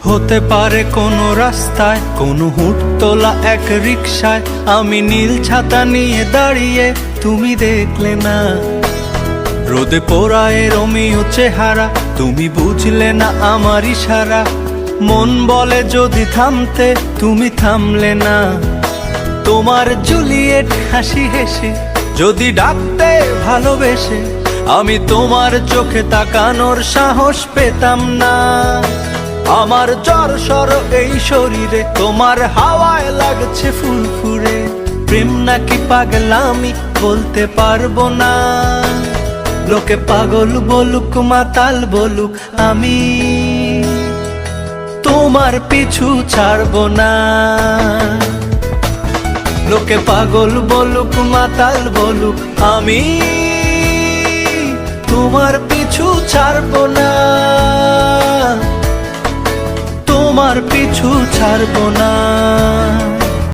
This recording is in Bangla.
হতে পারে কোনো রাস্তায়, কোনো হুটতোলা এক রিকশায় আমি নীল ছাতা নিয়ে দাঁড়িয়ে, তুমি দেখলে না। রোদে পোড়ায় রোমিও চেহারা, তুমি বুঝলে না আমার ইশারা। মন বলে যদি থামতে, তুমি থামলে না। তোমার জুলিয়েট হাসি হেসে যদি ডাকতে ভালোবেসে, আমি তোমার চোখে তাকানোর সাহস পেতাম না। আমার জ্বর সর এই শরীরে, তোমার হাওয়ায় লাগছে ফুরফুরে। প্রেম নাকি পাগলামি বলতে পারবো না। লোকে পাগল বলুক মাতাল বলুক, আমি তোমার পিছু ছাড়বো না। লোকে পাগল বলুক মাতাল বলুক, আমি তোমার পিছু ছাড়বো না। তোমার পিছু ছাড়বো না।